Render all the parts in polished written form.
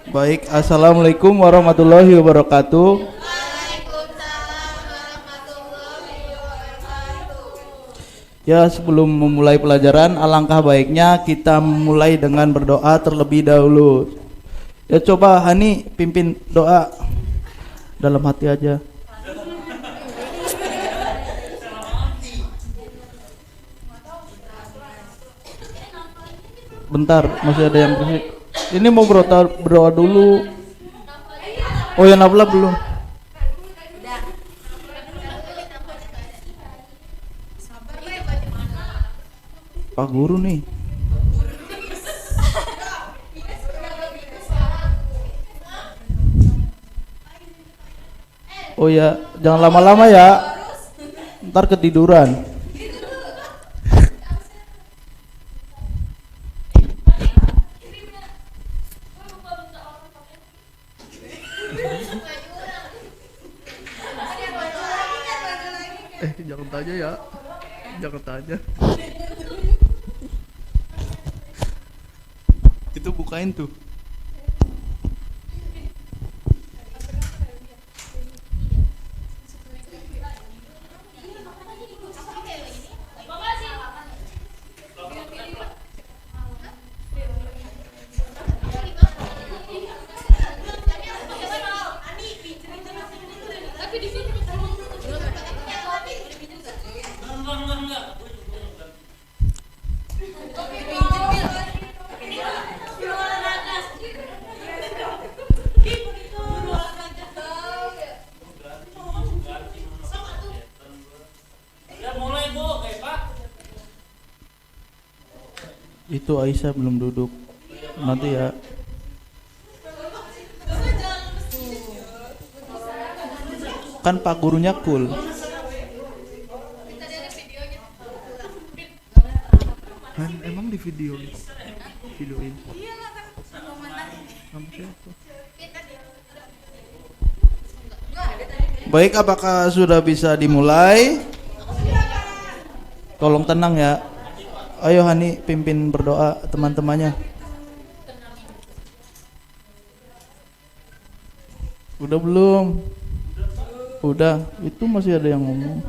Baik, assalamualaikum warahmatullahi wabarakatuh. Ya, sebelum memulai pelajaran, alangkah baiknya kita mulai dengan berdoa terlebih dahulu. Ya, coba Hani pimpin doa dalam hati aja. Bentar, masih ada yang berisik. Ini mau berdoa dulu. Oh ya, Nabla belum. Pak Guru nih. Oh ya, jangan lama-lama ya. Ntar ketiduran. Jangan tanya ya. Jangan tanya. Itu bukain tuh. Itu Aisyah belum duduk. Nanti ya. Kan Pak Gurunya cool. Kan emang di videoin. Videoin. Baik, apakah sudah bisa dimulai? Tolong tenang ya. Ayo Hani pimpin berdoa teman-temannya. Udah belum? Udah, itu masih ada yang ngomong.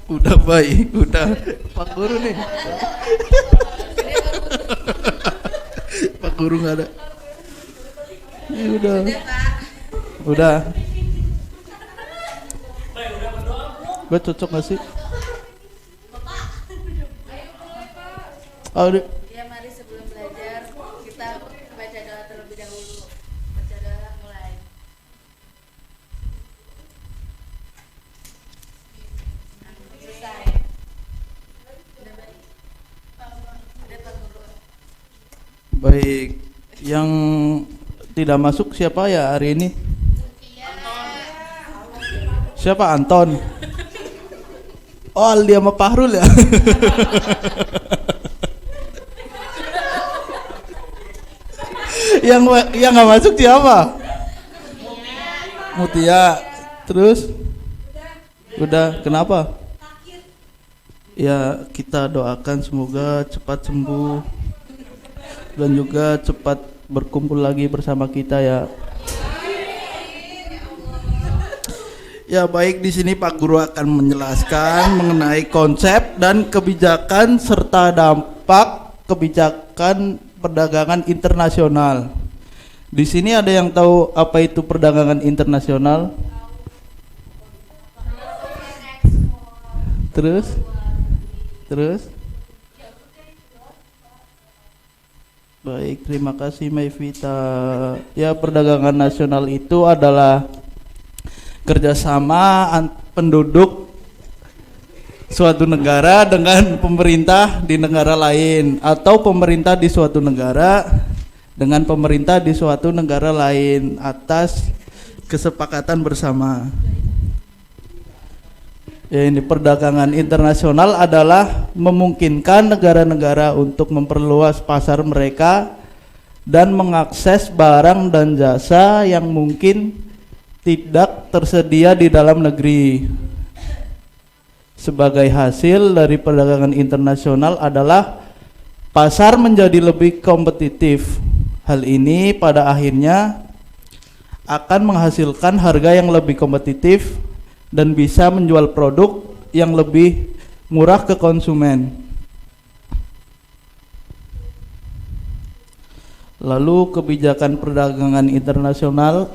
Udah baik, udah. Pak Guru nih. Pak Guru nggak ada. Ya, udah. Gue cocok gak sih? Oh, ya, mari sebelum belajar kita baca doa terlebih dahulu. Baca doa mulai. Selesai. Udah baik. Udah Pak Guru. Baik. Yang tidak masuk siapa ya hari ini? Siapa? Anton. Oh, Aldi sama Pahrul ya. yang nggak masuk siapa? Mutia. Terus? Udah. Kenapa? Ya, kita doakan semoga cepat sembuh dan juga cepat berkumpul lagi bersama kita ya. Ya baik, di sini Pak Guru akan menjelaskan mengenai konsep dan kebijakan serta dampak kebijakan perdagangan internasional. Di sini ada yang tahu apa itu perdagangan internasional? Terus? Baik, terima kasih Maivita. Ya, perdagangan nasional itu adalah kerjasama penduduk suatu negara dengan pemerintah di negara lain, atau pemerintah di suatu negara dengan pemerintah di suatu negara lain atas kesepakatan bersama. Ya, ini perdagangan internasional adalah memungkinkan negara-negara untuk memperluas pasar mereka dan mengakses barang dan jasa yang mungkin tidak tersedia di dalam negeri. sebagai hasil dari perdagangan internasional adalah pasar menjadi lebih kompetitif. Hal ini pada akhirnya akan menghasilkan harga yang lebih kompetitif dan bisa menjual produk yang lebih murah ke konsumen. Lalu kebijakan perdagangan internasional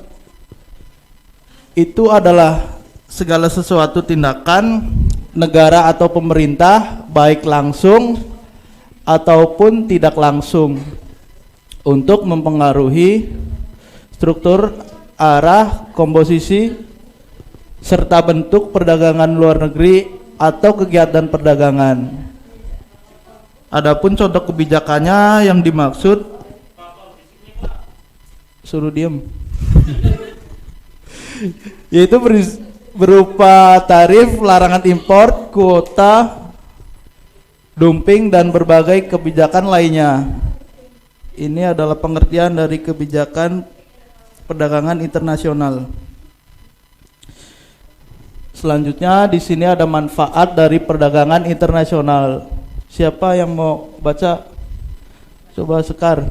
itu adalah segala sesuatu tindakan negara atau pemerintah baik langsung ataupun tidak langsung untuk mempengaruhi struktur, arah, komposisi, serta bentuk perdagangan luar negeri atau kegiatan perdagangan. Adapun contoh kebijakannya yang dimaksud, suruh diem, yaitu berupa tarif, larangan impor, kuota, dumping, dan berbagai kebijakan lainnya. Ini adalah pengertian dari kebijakan perdagangan internasional. Selanjutnya di sini ada manfaat dari perdagangan internasional. Siapa yang mau baca? Coba Sekar.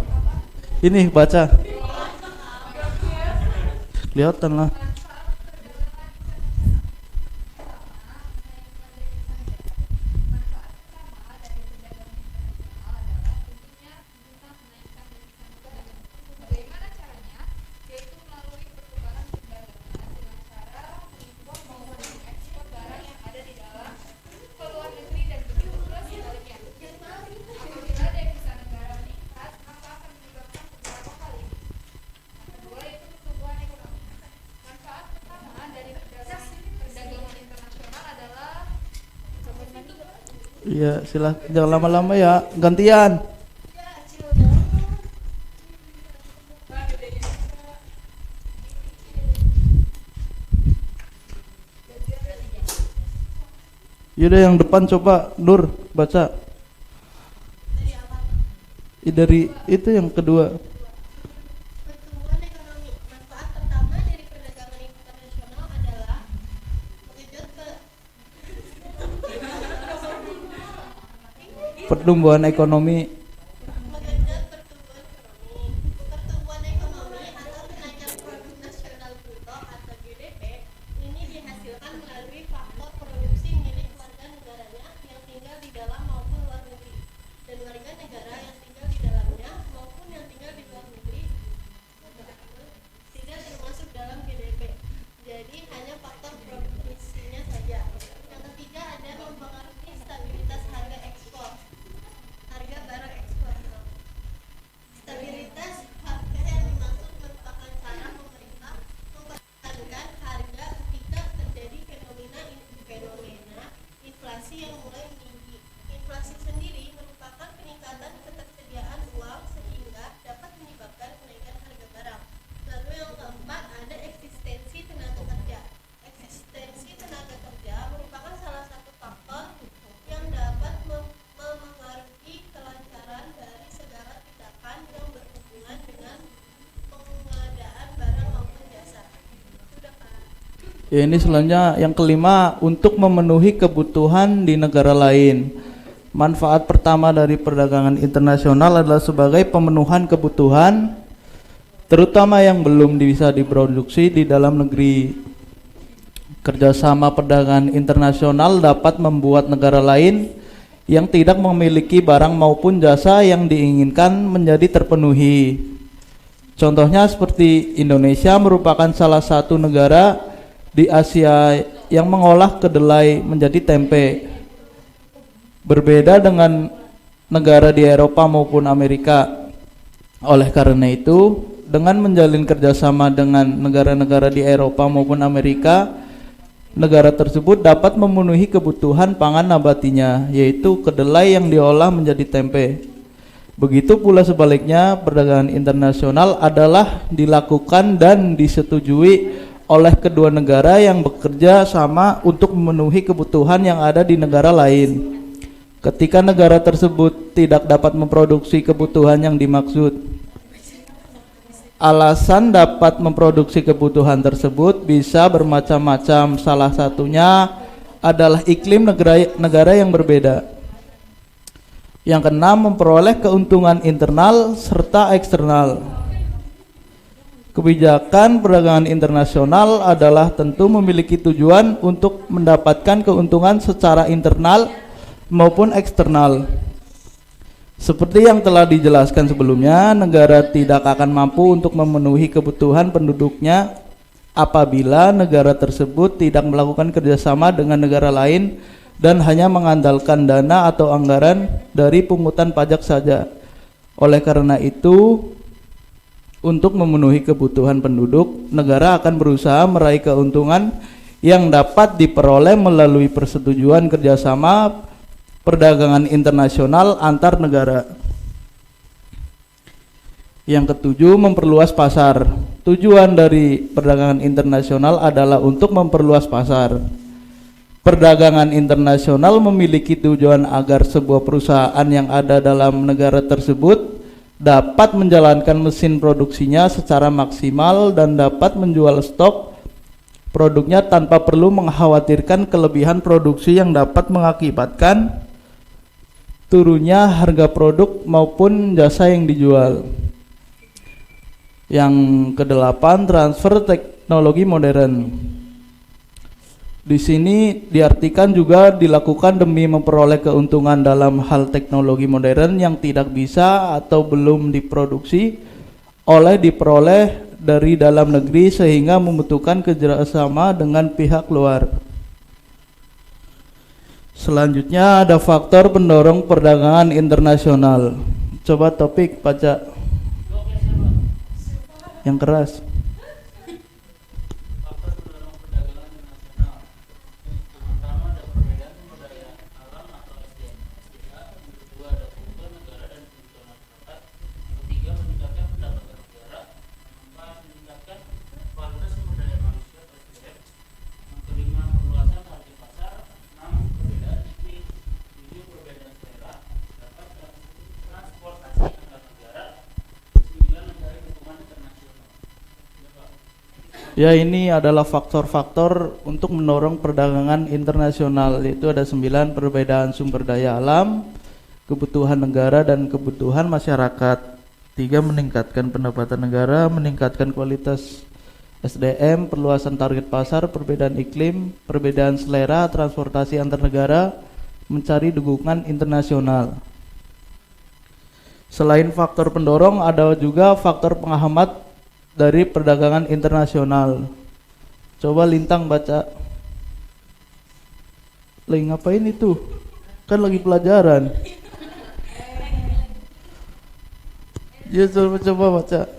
Ini baca. Kelihatan lah. Iya, silakan, jangan lama-lama ya, gantian. Yaudah yang depan coba Nur baca. Dari itu yang kedua. Pertumbuhan ekonomi. Manfaat pertama dari perdagangan internasional adalah Pertumbuhan ekonomi. menggenjot pertumbuhan ekonomi. Pertumbuhan ekonomi atau kenaikan produk nasional bruto atau GDP ini dihasilkan melalui faktor produksi milik warga negaranya yang tinggal di dalam maupun luar negeri dan warga negara yang tinggal di dalamnya maupun yang tinggal di luar negeri tidak termasuk dalam GDP. Jadi hanya faktor produksinya saja. Yang ketiga ada mempengaruhi stabilitas harga ekspor. Harga barang ekspor. Stabilitas harga yang dimaksud merupakan cara pemerintah mempertahankan harga ketika terjadi fenomena inflasi yang mulai meninggi. Inflasi sendiri merupakan peningkatan ketersediaan uang sehingga dapat menyebabkan kenaikan harga barang. Lalu yang keempat ada eksistensi tenaga kerja. Eksistensi tenaga kerja merupakan salah satu faktor yang dapat memengaruhi kelancaran dari segala tindakan yang berhubungan dengan pengadaan barang maupun jasa. Sudah Pak. Ya, ini selanjutnya yang kelima, untuk memenuhi kebutuhan di negara lain. Manfaat pertama dari perdagangan internasional adalah sebagai pemenuhan kebutuhan, terutama yang belum bisa diproduksi di dalam negeri. Kerjasama perdagangan internasional dapat membuat negara lain yang tidak memiliki barang maupun jasa yang diinginkan menjadi terpenuhi. Contohnya seperti Indonesia merupakan salah satu negara di Asia yang mengolah kedelai menjadi tempe. Berbeda dengan negara di Eropa maupun Amerika. Oleh karena itu, dengan menjalin kerjasama dengan negara-negara di Eropa maupun Amerika, negara tersebut dapat memenuhi kebutuhan pangan nabatinya, yaitu kedelai yang diolah menjadi tempe. Begitu pula sebaliknya, perdagangan internasional adalah dilakukan dan disetujui oleh kedua negara yang bekerja sama untuk memenuhi kebutuhan yang ada di negara lain. Ketika negara tersebut tidak dapat memproduksi kebutuhan yang dimaksud, alasan dapat memproduksi kebutuhan tersebut bisa bermacam-macam. Salah satunya adalah iklim negara yang berbeda. Yang keenam, memperoleh keuntungan internal serta eksternal. Kebijakan perdagangan internasional adalah tentu memiliki tujuan untuk mendapatkan keuntungan secara internal maupun eksternal. Seperti yang telah dijelaskan sebelumnya, negara tidak akan mampu untuk memenuhi kebutuhan penduduknya apabila negara tersebut tidak melakukan kerjasama dengan negara lain dan hanya mengandalkan dana atau anggaran dari pungutan pajak saja. Oleh karena itu, untuk memenuhi kebutuhan penduduk, negara akan berusaha meraih keuntungan yang dapat diperoleh melalui persetujuan kerjasama perdagangan internasional antar negara. Yang ketujuh, memperluas pasar. Tujuan dari perdagangan internasional adalah untuk memperluas pasar. Perdagangan internasional memiliki tujuan agar sebuah perusahaan yang ada dalam negara tersebut dapat menjalankan mesin produksinya secara maksimal dan dapat menjual stok produknya tanpa perlu mengkhawatirkan kelebihan produksi yang dapat mengakibatkan turunnya harga produk maupun jasa yang dijual. Yang kedelapan, transfer teknologi modern. Di sini diartikan juga dilakukan demi memperoleh keuntungan dalam hal teknologi modern yang tidak bisa atau belum diproduksi diperoleh dari dalam negeri sehingga membutuhkan kerjasama dengan pihak luar. Selanjutnya ada faktor pendorong perdagangan internasional. Coba topik baca yang keras. Ya, ini adalah faktor-faktor untuk mendorong perdagangan internasional, yaitu ada 9: perbedaan sumber daya alam, kebutuhan negara dan kebutuhan masyarakat. 3, meningkatkan pendapatan negara, meningkatkan kualitas SDM, perluasan target pasar, perbedaan iklim, perbedaan selera, transportasi antar negara, mencari dukungan internasional. Selain faktor pendorong, ada juga faktor penghambat dari perdagangan internasional. Coba Lintang baca. Lagi ngapain itu? Kan lagi pelajaran. Ya, coba baca.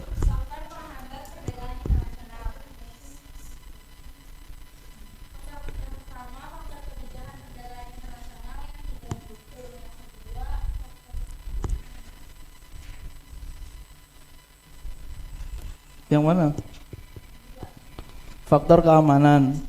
Yang mana? Faktor keamanan.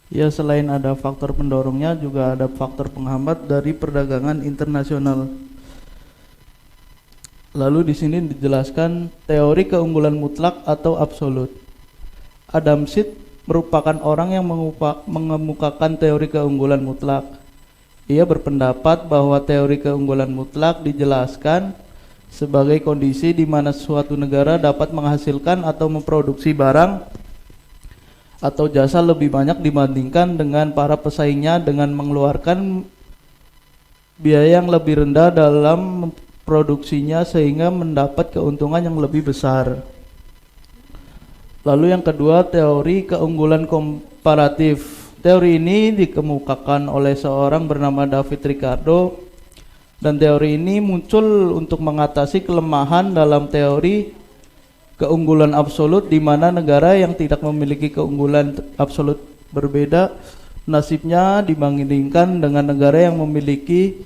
Ya, selain ada faktor pendorongnya, juga ada faktor penghambat dari perdagangan internasional. Lalu di sini dijelaskan teori keunggulan mutlak atau absolut. Adam Smith merupakan orang yang mengemukakan teori keunggulan mutlak. Ia berpendapat bahwa teori keunggulan mutlak dijelaskan sebagai kondisi di mana suatu negara dapat menghasilkan atau memproduksi barang atau jasa lebih banyak dibandingkan dengan para pesaingnya dengan mengeluarkan biaya yang lebih rendah dalam produksinya sehingga mendapat keuntungan yang lebih besar. Lalu yang kedua, teori keunggulan komparatif. Teori ini dikemukakan oleh seorang bernama David Ricardo, dan teori ini muncul untuk mengatasi kelemahan dalam teori keunggulan absolut, di mana negara yang tidak memiliki keunggulan absolut berbeda nasibnya dibandingkan dengan negara yang memiliki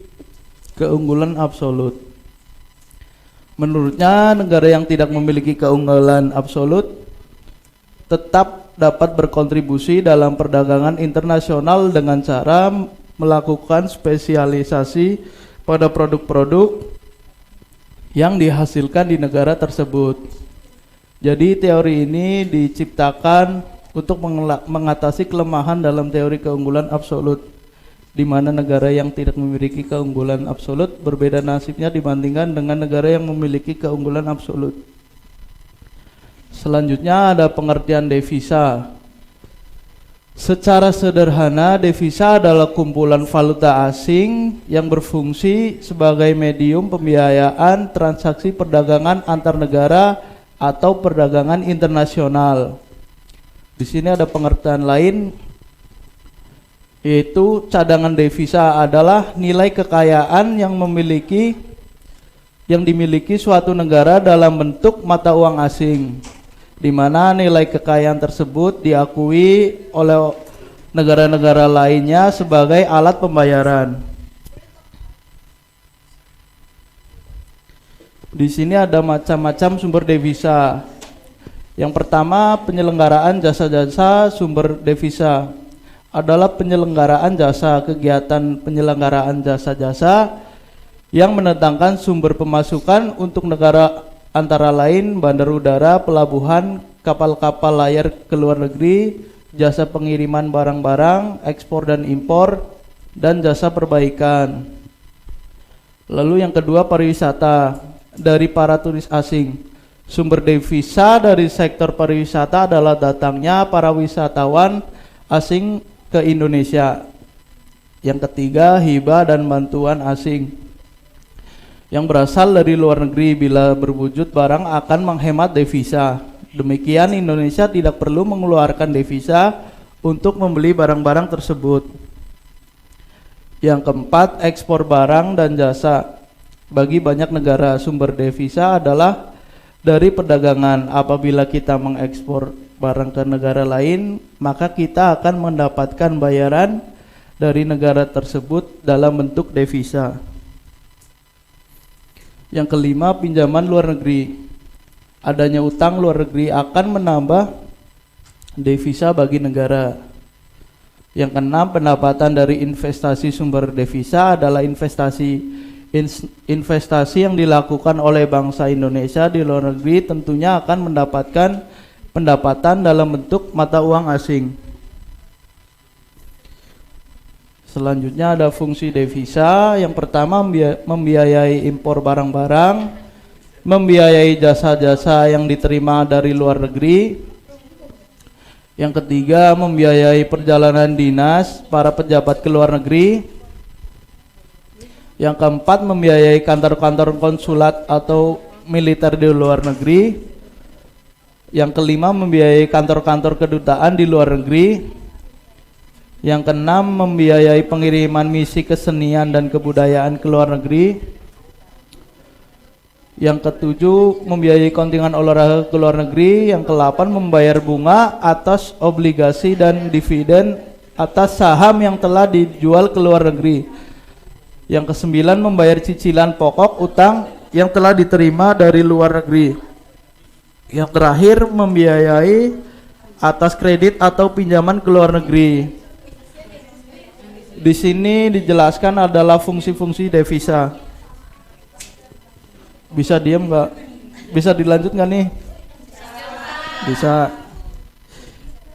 keunggulan absolut. Menurutnya, negara yang tidak memiliki keunggulan absolut tetap dapat berkontribusi dalam perdagangan internasional dengan cara melakukan spesialisasi pada produk-produk yang dihasilkan di negara tersebut. Jadi teori ini diciptakan untuk mengatasi kelemahan dalam teori keunggulan absolut, di mana negara yang tidak memiliki keunggulan absolut berbeda nasibnya dibandingkan dengan negara yang memiliki keunggulan absolut. Selanjutnya ada pengertian devisa. Secara sederhana, devisa adalah kumpulan valuta asing yang berfungsi sebagai medium pembiayaan transaksi perdagangan antar negara atau perdagangan internasional. Di sini ada pengertian lain, yaitu cadangan devisa adalah nilai kekayaan yang dimiliki suatu negara dalam bentuk mata uang asing, di mana nilai kekayaan tersebut diakui oleh negara-negara lainnya sebagai alat pembayaran. Di sini ada macam-macam sumber devisa. Yang pertama, penyelenggaraan jasa-jasa. Sumber devisa adalah penyelenggaraan jasa, kegiatan penyelenggaraan jasa-jasa yang mendatangkan sumber pemasukan untuk negara antara lain bandar udara, pelabuhan, kapal-kapal layar ke luar negeri, jasa pengiriman barang-barang, ekspor dan impor, dan jasa perbaikan. Lalu yang kedua, pariwisata dari para turis asing. Sumber devisa dari sektor pariwisata adalah datangnya para wisatawan asing ke Indonesia. Yang ketiga, hibah dan bantuan asing yang berasal dari luar negeri. Bila berwujud barang akan menghemat devisa. Demikian Indonesia tidak perlu mengeluarkan devisa untuk membeli barang-barang tersebut. Yang keempat, ekspor barang dan jasa. Bagi banyak negara, sumber devisa adalah dari perdagangan. Apabila kita mengekspor barang ke negara lain, maka kita akan mendapatkan bayaran dari negara tersebut dalam bentuk devisa. Yang kelima, pinjaman luar negeri. Adanya utang luar negeri akan menambah devisa bagi negara. Yang keenam, pendapatan dari investasi. Sumber devisa adalah investasi yang dilakukan oleh bangsa Indonesia di luar negeri, tentunya akan mendapatkan pendapatan dalam bentuk mata uang asing. Selanjutnya ada fungsi devisa. Yang pertama, membiayai impor barang-barang, membiayai jasa-jasa yang diterima dari luar negeri. Yang ketiga, membiayai perjalanan dinas para pejabat ke luar negeri. Yang keempat, membiayai kantor-kantor konsulat atau militer di luar negeri. Yang kelima, membiayai kantor-kantor kedutaan di luar negeri. Yang keenam, membiayai pengiriman misi kesenian dan kebudayaan ke luar negeri. Yang ketujuh, membiayai kontingen olahraga ke luar negeri. Yang kedelapan, membayar bunga atas obligasi dan dividen atas saham yang telah dijual ke luar negeri. Yang kesembilan, membayar cicilan pokok utang yang telah diterima dari luar negeri. Yang terakhir, membiayai atas kredit atau pinjaman ke luar negeri. Di sini dijelaskan adalah fungsi-fungsi devisa. Bisa diam nggak? Bisa dilanjut nggak nih? Bisa.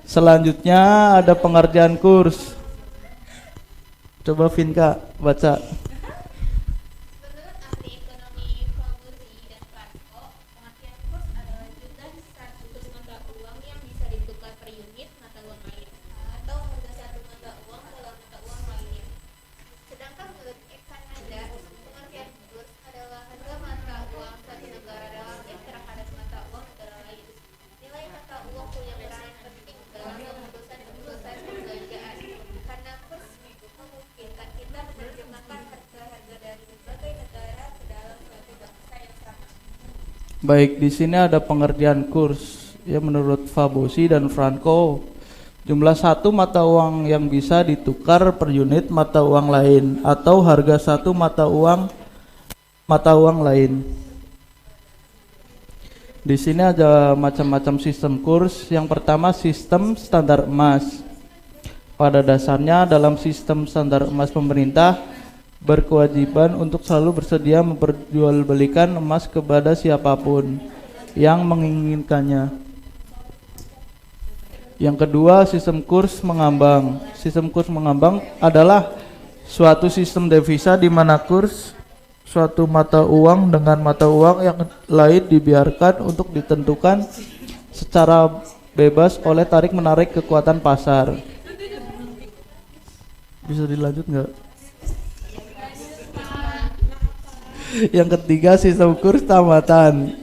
Selanjutnya ada pengerjaan kurs. Coba Vinka baca. Menurut ahli ekonomi Fabuzi dan Franco, pengertian kurs adalah jumlah status mata uang yang bisa ditukar per unit mata uang lain atau harga satu mata uang dalam mata uang lainnya. Sedangkan menurut Kanada, pengertian kurs adalah harga mata uang suatu negara relatif terhadap mata uang negara lain. Nilai mata uang punya peran penting dalam keputusan perbelanjaan karena kurs memungkinkan kita menerjemahkan harga-harga dari berbagai negara ke dalam suatu bangsa yang sama. Baik, di sini ada pengertian kurs. Ya, menurut Fabuzi dan Franco, jumlah satu mata uang yang bisa ditukar per unit mata uang lain atau harga satu mata uang lain. Di sini ada macam-macam sistem kurs. Yang pertama sistem standar emas. Pada dasarnya dalam sistem standar emas pemerintah berkewajiban untuk selalu bersedia memperjualbelikan emas kepada siapapun yang menginginkannya. Yang kedua, sistem kurs mengambang. Sistem kurs mengambang adalah suatu sistem devisa di mana kurs suatu mata uang dengan mata uang yang lain dibiarkan untuk ditentukan secara bebas oleh tarik-menarik kekuatan pasar. Bisa dilanjut nggak? Yang ketiga, sistem kurs tamatan.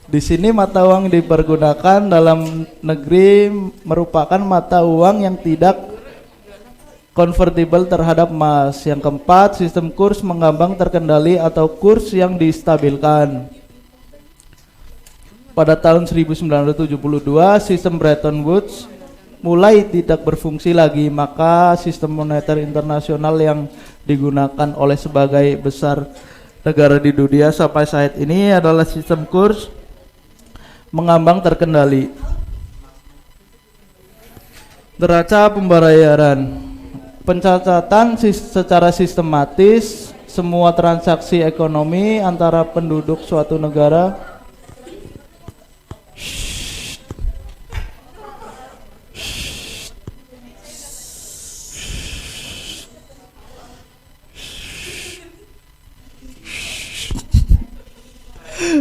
Di sini mata uang dipergunakan dalam negeri merupakan mata uang yang tidak konvertibel terhadap emas. Yang keempat, sistem kurs mengambang terkendali atau kurs yang distabilkan. Pada tahun 1972, sistem Bretton Woods mulai tidak berfungsi lagi, maka sistem moneter internasional yang digunakan oleh sebagai besar negara di dunia sampai saat ini adalah sistem kurs mengambang terkendali. Neraca pembayaran. Pencatatan secara sistematis semua transaksi ekonomi antara penduduk suatu negara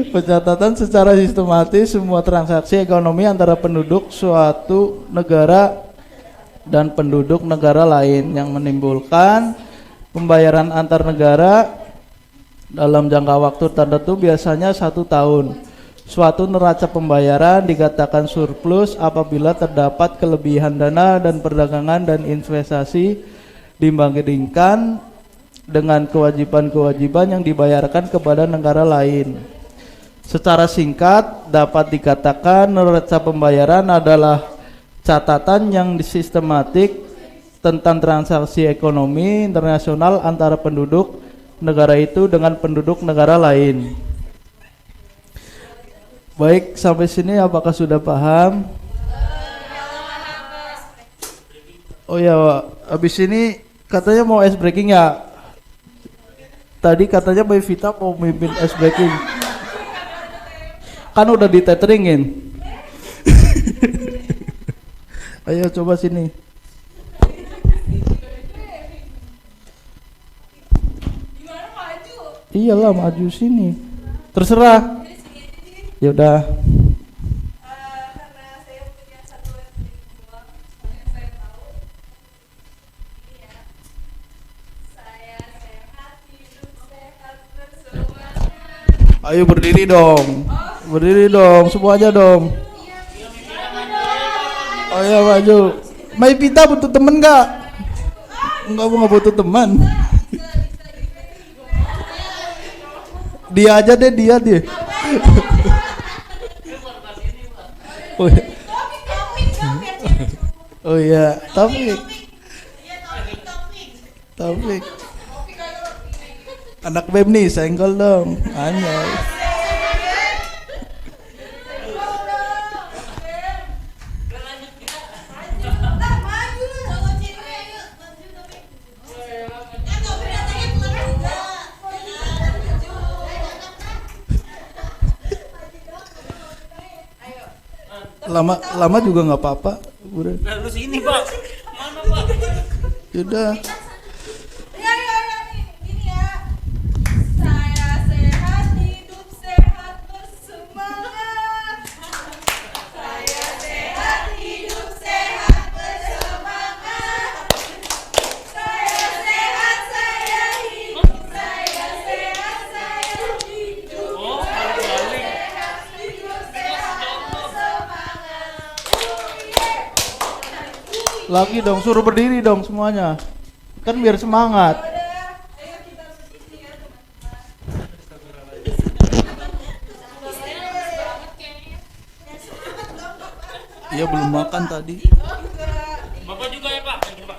Pencatatan secara sistematis semua transaksi ekonomi antara penduduk suatu negara dan penduduk negara lain yang menimbulkan pembayaran antar negara dalam jangka waktu tertentu, biasanya 1 tahun. Suatu neraca pembayaran dikatakan surplus apabila terdapat kelebihan dana dan perdagangan dan investasi dibandingkan dengan kewajiban-kewajiban yang dibayarkan kepada negara lain. Secara singkat dapat dikatakan neraca pembayaran adalah catatan yang sistematik tentang transaksi ekonomi internasional antara penduduk negara itu dengan penduduk negara lain. Baik, sampai sini apakah sudah paham? Oh ya, habis ini katanya mau ice breaking ya? Tadi katanya Mbak Vita mau mimpin ice breaking. Kan udah diteteringin. Ayo coba sini. Gimana maju? Iyalah maju sini. Terserah. Ya udah. Karena saya punya satu uang yang saya tahu. Ini ya. Saya sehat, hidup sehat, bersemangat. Ayo berdiri dong. Berdiri dong, semuanya dong. Oh ya maju. Mai Pita butuh temen nggak? Nggak butuh teman. Dia aja deh, dia deh. Oh ya. Oh ya, Taufik. Taufik. Anak BEM nih, senggol dong. Anjay. Lama juga nggak apa-apa. Udah. Nah, lu sini Pak. Mana Pak? Yaudah. Ya, gini ya. Saya sehat, hidup sehat, bersemangat. Saya sehat, hidup sehat, bersemangat. Saya sehat, saya hidup. Saya sehat, saya hidup. Oh, balik. Sehat, hidup sehat, bersemangat. Lagi dong, suruh berdiri dong semuanya. Kan biar semangat. Ayo kita berdiri ya teman-teman. Iya belum makan tadi. Bapak juga ya Pak? Thank you, Pak.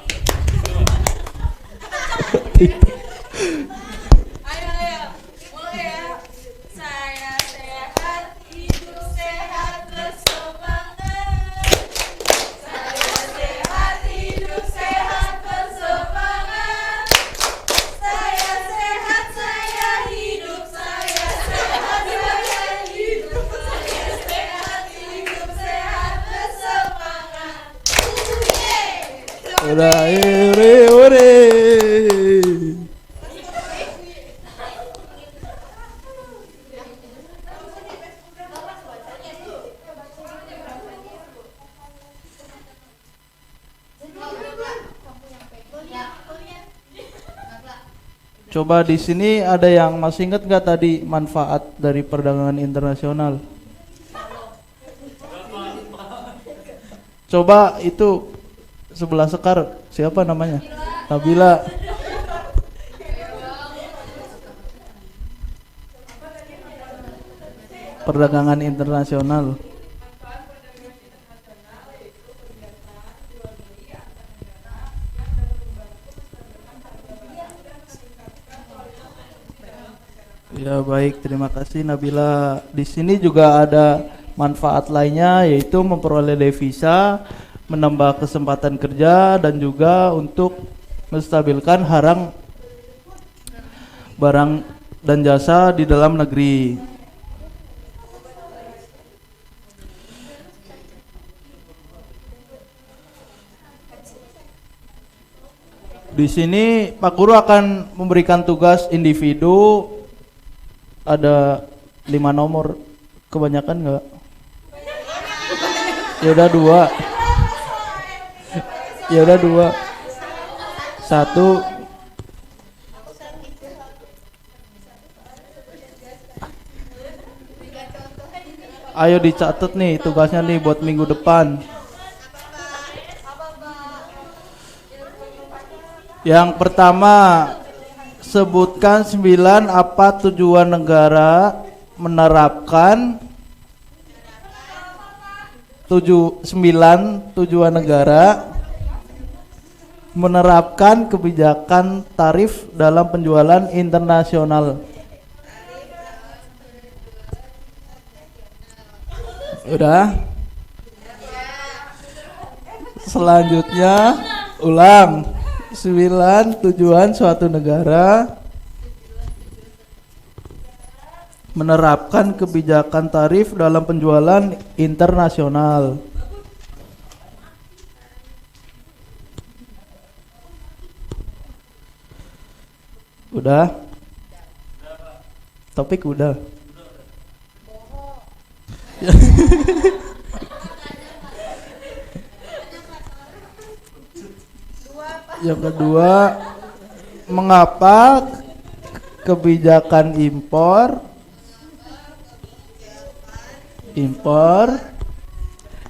Ayo, mulai ya. Saya sehat, hidup Udah, ore, ore. Coba di sini ada yang masih ingat nggak tadi manfaat dari perdagangan internasional? Coba itu sebelah Sekar, siapa namanya? Nabila. Perdagangan internasional. Ya baik, terima kasih Nabila. Di sini juga ada manfaat lainnya, yaitu memperoleh devisa, menambah kesempatan kerja, dan juga untuk menstabilkan barang dan jasa di dalam negeri. Di sini Pak Guru akan memberikan tugas individu. Ada 5 nomor, kebanyakan nggak? Ya udah 2. Ya udah 2. 1. Ayo dicatat nih tugasnya nih buat minggu depan. Yang pertama, sebutkan 9 apa tujuan negara menerapkan 9 tujuan negara menerapkan kebijakan tarif dalam penjualan internasional. Udah? Selanjutnya ulang. 9 tujuan suatu negara menerapkan kebijakan tarif dalam penjualan internasional. Udah? Topik udah. Yang kedua, mengapa kebijakan impor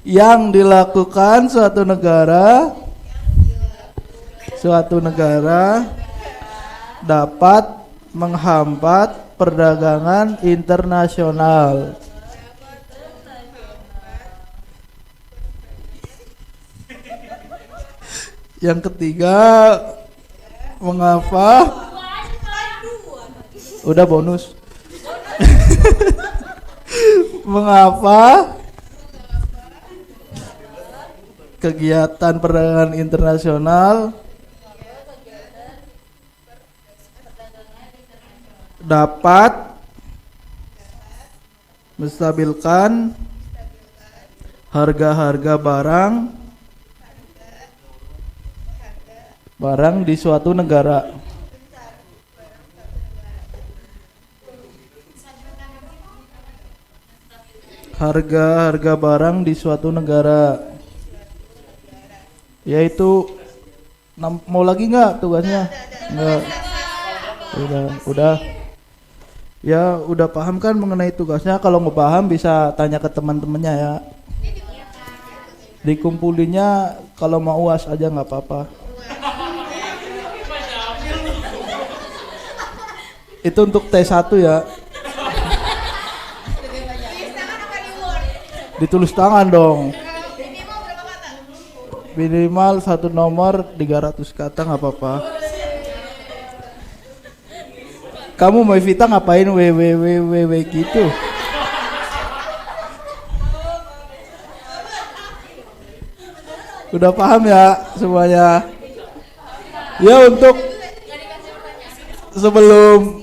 yang dilakukan suatu negara dapat menghambat perdagangan internasional. Yang ketiga, mengapa? Udah bonus. Mengapa kegiatan perdagangan internasional dapat menstabilkan harga-harga barang di suatu negara. Harga-harga barang di suatu negara. Yaitu mau lagi nggak tugasnya? Nggak. Udah. Ya udah paham kan mengenai tugasnya. Kalau nggak paham bisa tanya ke teman-temannya ya. Dikumpulinya kalau mau UAS aja nggak apa-apa. Itu untuk T1 ya. Ditulis tangan dong. Minimal 1 nomor 300 kata nggak apa-apa. Kamu mau Vita ngapain www gitu? Udah paham ya semuanya? Ya sebelum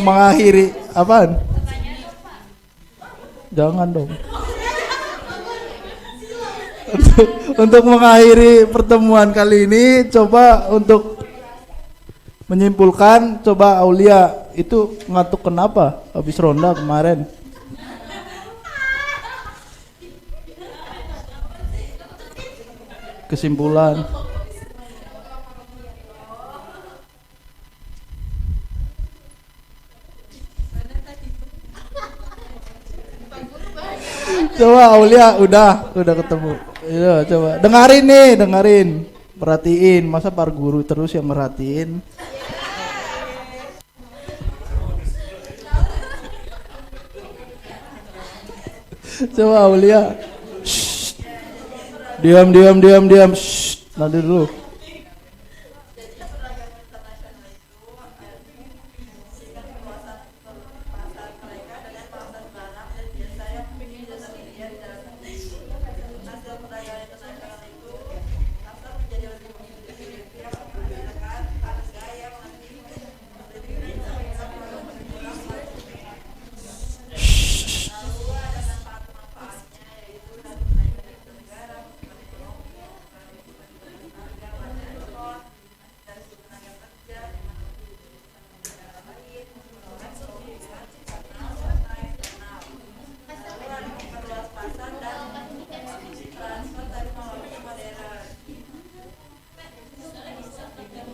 mengakhiri apaan? Jangan dong. untuk mengakhiri pertemuan kali ini, coba untuk menyimpulkan, coba Aulia itu ngantuk kenapa habis ronda kemarin? Kesimpulan. Coba Aulia udah ketemu. Iya, coba dengerin nih, dengerin. Perhatiin, masa par guru terus yang merhatiin. Coba Aulia. Shh. Diam. Shh. Nanti dulu.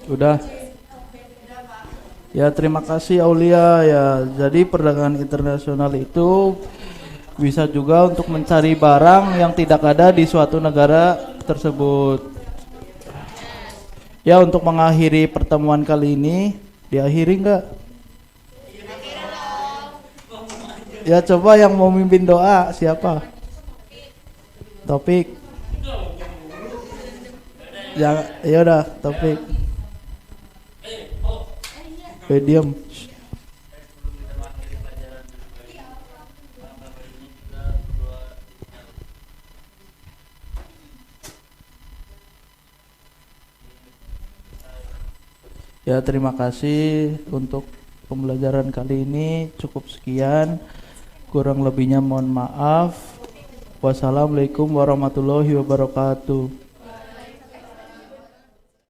Udah. Ya, terima kasih Aulia ya. Jadi perdagangan internasional itu bisa juga untuk mencari barang yang tidak ada di suatu negara tersebut. Ya, untuk mengakhiri pertemuan kali ini, diakhiri enggak? Ya, coba yang mau mimpin doa siapa? Topik. Ya udah, Topik. Diam. Ya, terima kasih untuk pembelajaran kali ini. Cukup sekian. Kurang lebihnya mohon maaf. Wassalamualaikum warahmatullahi wabarakatuh.